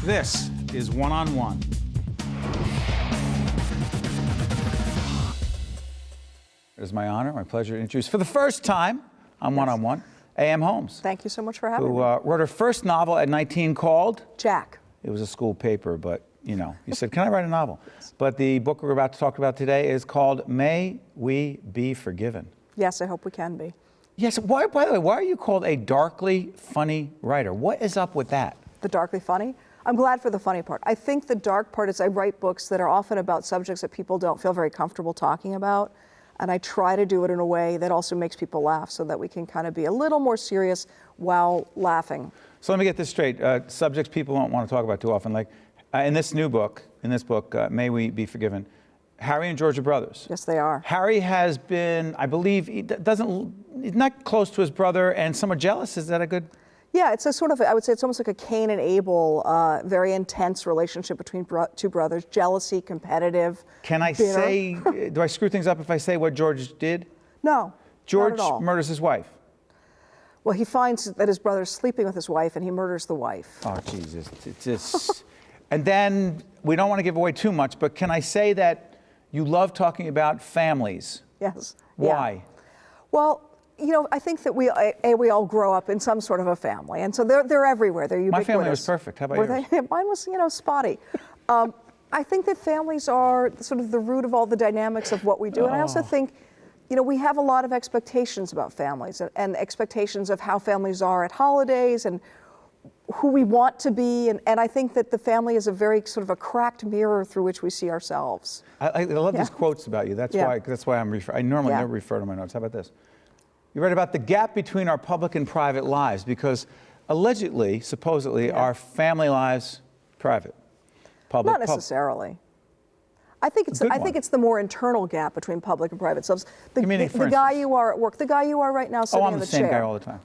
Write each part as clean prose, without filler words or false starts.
This is One-on-One. It is my honor, my pleasure to introduce for the first time on One-on-One, A.M. Holmes. Thank you so much for having who me. wrote her first novel at 19 called? Jack. It was a school paper, but you said, can I write a novel? Yes. But the book we're about to talk about today is called May We Be Forgiven. Yes, I hope we can be. Yes, by the way, why are you called a darkly funny writer? What is up with that? The darkly funny? I'm glad for the funny part. I think the dark part is I write books that are often about subjects that people don't feel very comfortable talking about. And I try to do it in a way that also makes people laugh so that we can kind of be a little more serious while laughing. So let me get this straight. Subjects people don't want to talk about too often. Like in this book, May We Be Forgiven, Harry and George are brothers. Yes, they are. Harry has been, I believe, he's not close to his brother and somewhat jealous. Is that a good? Yeah, it's a sort of, I would say it's almost like a Cain and Abel, very intense relationship between two brothers, jealousy, competitive, Can I bitter. say, do I screw things up if I say what George did? No, George not at all. murders his wife. Well, he finds that his brother's sleeping with his wife and he murders the wife. Oh, Jesus. It's just, and then, we don't want to give away too much, but can I say that you love talking about families? Yes. Why? Yeah. Well, I think that we all grow up in some sort of a family, and so they're everywhere. They're ubiquitous. My family was perfect. How about yours? Mine was, spotty. I think that families are sort of the root of all the dynamics of what we do, and I also think, we have a lot of expectations about families and expectations of how families are at holidays and who we want to be, and I think that the family is a very sort of a cracked mirror through which we see ourselves. I love these quotes about you. That's why I normally never refer to my notes. How about this? You write about the gap between our public and private lives because allegedly, supposedly, our family lives private. Public. Not necessarily. I think it's the more internal gap between public and private selves. The guy you are at work, the guy you are right now sitting in the chair. I'm the same guy all the time.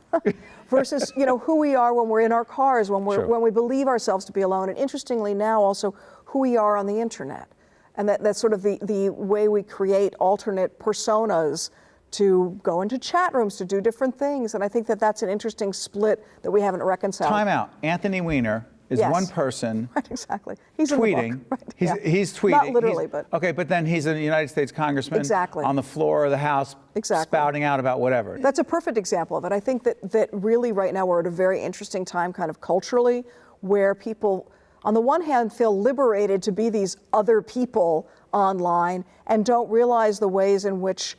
Versus, who we are when we're in our cars, when we believe ourselves to be alone, and interestingly now also who we are on the internet, and that's sort of the way we create alternate personas to go into chat rooms to do different things, and I think that that's an interesting split that we haven't reconciled. Time out. Anthony Weiner is one person. Right, exactly. He's tweeting. In the book. Right, he's tweeting. Not literally, but. Okay, but then he's a United States congressman. Exactly. On the floor of the House. Exactly. Spouting out about whatever. That's a perfect example of it. I think that really right now we're at a very interesting time kind of culturally where people, on the one hand, feel liberated to be these other people online and don't realize the ways in which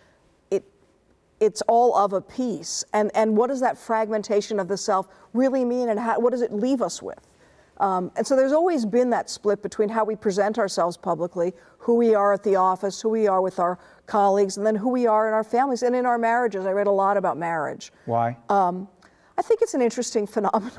it's all of a piece. And what does that fragmentation of the self really mean, and what does it leave us with? And so there's always been that split between how we present ourselves publicly, who we are at the office, who we are with our colleagues, and then who we are in our families and in our marriages. I read a lot about marriage. Why? I think it's an interesting phenomenon.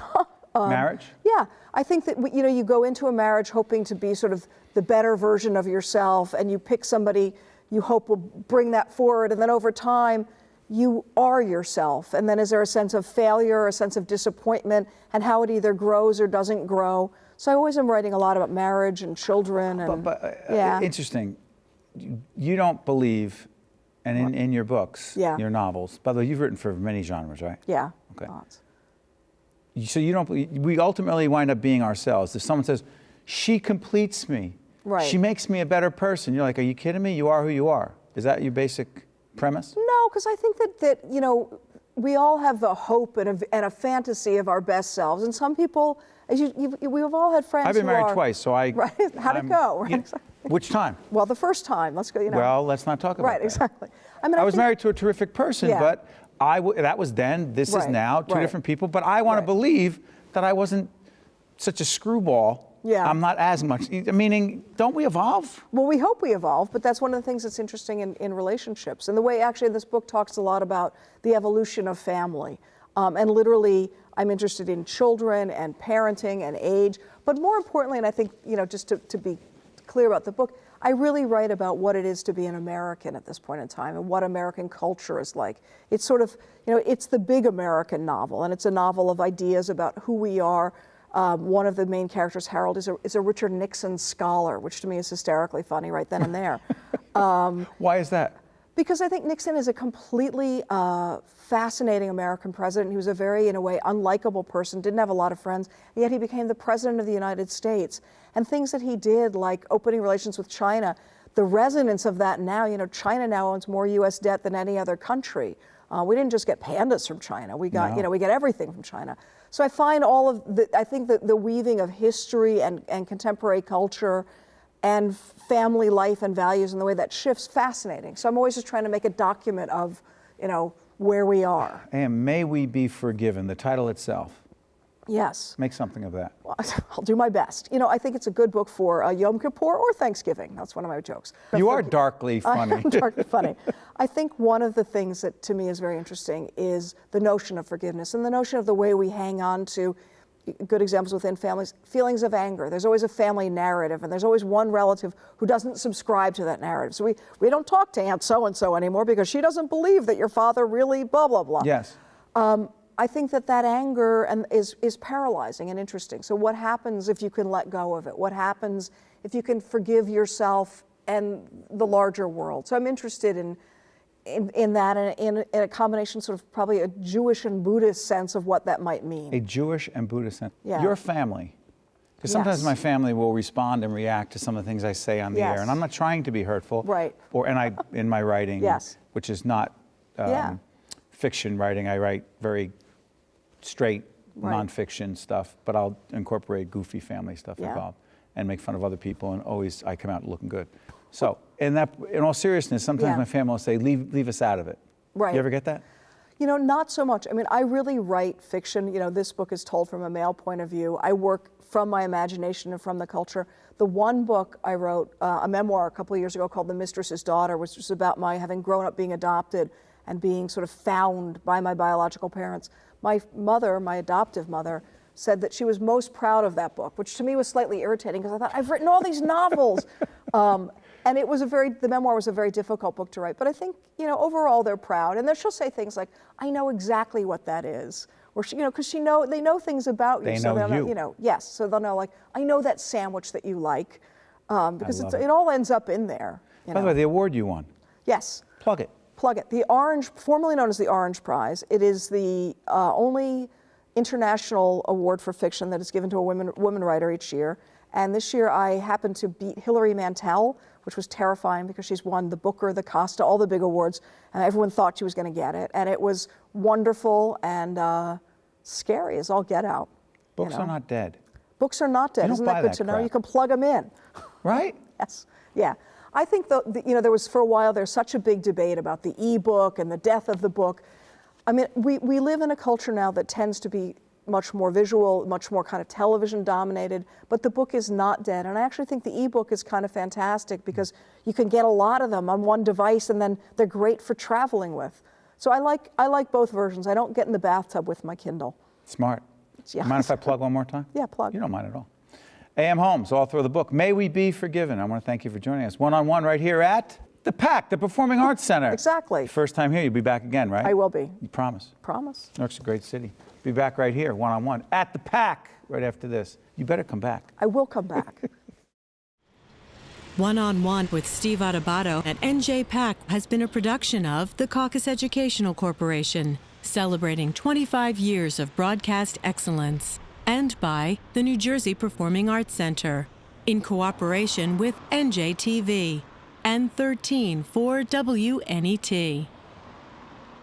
Marriage? Yeah. I think that, you go into a marriage hoping to be sort of the better version of yourself, and you pick somebody you hope will bring that forward, and then over time, you are yourself. And then is there a sense of failure, a sense of disappointment, and how it either grows or doesn't grow? So I always am writing a lot about marriage and children. And, interesting. You don't believe, and in your books, your novels, by the way, you've written for many genres, right? Yeah. Okay. Lots. So you don't believe, we ultimately wind up being ourselves. If someone says, she completes me, right. She makes me a better person, you're like, are you kidding me? You are who you are. Is that your basic premise? No, because I think that we all have a hope and a fantasy of our best selves, and some people, we've all had friends. I've been married twice, so I. Right? How'd it go? Right? Which time? Well, the first time. Let's go. Well, let's not talk about right, that. Exactly. I was married to a terrific person, but that was then. This is now. Two different people. But I want to believe that I wasn't such a screwball. Yeah. I'm not as much. Meaning, don't we evolve? Well, we hope we evolve, but that's one of the things that's interesting in relationships. And the way, actually, this book talks a lot about the evolution of family. And literally, I'm interested in children and parenting and age. But more importantly, and I think, just to be clear about the book, I really write about what it is to be an American at this point in time and what American culture is like. It's sort of, it's the big American novel, and it's a novel of ideas about who we are. One of the main characters, Harold, is a Richard Nixon scholar, which to me is hysterically funny right then and there. Why is that? Because I think Nixon is a completely fascinating American president. He was a very, in a way, unlikable person, didn't have a lot of friends, and yet he became the president of the United States. And things that he did, like opening relations with China, the resonance of that now, China now owns more U.S. debt than any other country. We didn't just get pandas from China. We got, we get everything from China. So I find I think that the weaving of history and contemporary culture and family life and values and the way that shifts fascinating. So I'm always just trying to make a document of, where we are. And May We Be Forgiven, the title itself. Yes. Make something of that. Well, I'll do my best. I think it's a good book for Yom Kippur or Thanksgiving. That's one of my jokes. You are darkly funny. I'm darkly funny. I think one of the things that to me is very interesting is the notion of forgiveness and the notion of the way we hang on to, good examples within families, feelings of anger. There's always a family narrative, and there's always one relative who doesn't subscribe to that narrative. So we don't talk to Aunt so-and-so anymore because she doesn't believe that your father really blah, blah, blah. Yes. I think that anger is paralyzing and interesting. So what happens if you can let go of it? What happens if you can forgive yourself and the larger world? So I'm interested in that, and in a combination, sort of probably a Jewish and Buddhist sense of what that might mean. A Jewish and Buddhist sense. Yeah. Your family. Because sometimes Yes. my family will respond and react to some of the things I say on the Yes. air, and I'm not trying to be hurtful. Right. In my writing, Yes. which is not Yeah. fiction writing, I write very straight Right. nonfiction stuff, but I'll incorporate goofy family stuff Yeah. involved and make fun of other people, and always I come out looking good. So in all seriousness, sometimes Yeah. my family will say, leave us out of it. Right. You ever get that? Not so much. I mean, I really write fiction. This book is told from a male point of view. I work from my imagination and from the culture. The one book I wrote, a memoir a couple of years ago called The Mistress's Daughter, which was about my having grown up being adopted and being sort of found by my biological parents. My mother, my adoptive mother, said that she was most proud of that book, which to me was slightly irritating because I thought, I've written all these novels. And the memoir was a very difficult book to write. But I think, overall they're proud. And then she'll say things like, I know exactly what that is. Or, because they know things about you. They so know they'll you. know, yes. So they'll know, like, I know that sandwich that you like. Because love it all ends up in there. By the way, the award you won, Yes. plug it. Plug it. The Orange, formerly known as the Orange Prize, it is the only international award for fiction that is given to a woman writer each year. And this year I happened to beat Hilary Mantel, which was terrifying because she's won the Booker, the Costa, all the big awards, and everyone thought she was going to get it. And it was wonderful and scary as all get out. Books are not dead. Books are not dead. You don't Isn't buy that good that to know? crap. You can plug them in. Right? Yes. Yeah. I think there was for a while there's such a big debate about the e-book and the death of the book. I mean, we live in a culture now that tends to be much more visual, much more kind of television dominated, but the book is not dead. And I actually think the e-book is kind of fantastic because you can get a lot of them on one device and then they're great for traveling with. So I like both versions. I don't get in the bathtub with my Kindle. Smart. Yeah. Mind if I plug one more time? Yeah, plug. You don't mind at all. A.M. Holmes, author of the book, May We Be Forgiven. I want to thank you for joining us one-on-one right here at the PAC, the Performing Arts Center. Exactly. First time here, you'll be back again, right? I will be. You promise? Promise. Newark's a great city. Be back right here, one-on-one, at the PAC, right after this. You better come back. I will come back. One-on-One with Steve Adubato at NJPAC has been a production of the Caucus Educational Corporation, celebrating 25 years of broadcast excellence, and by the New Jersey Performing Arts Center, in cooperation with NJTV and 134 WNET.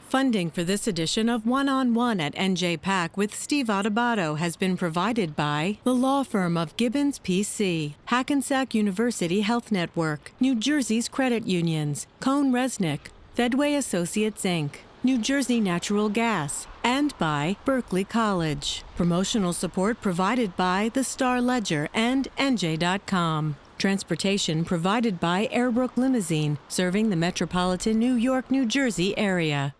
Funding for this edition of One-on-One at NJPAC with Steve Adubato has been provided by the law firm of Gibbons PC, Hackensack University Health Network, New Jersey's credit unions, Cohn Resnick, Fedway Associates Inc., New Jersey Natural Gas, and by Berkeley College. Promotional support provided by the Star Ledger and NJ.com. Transportation provided by Airbrook Limousine, serving the metropolitan New York, New Jersey area.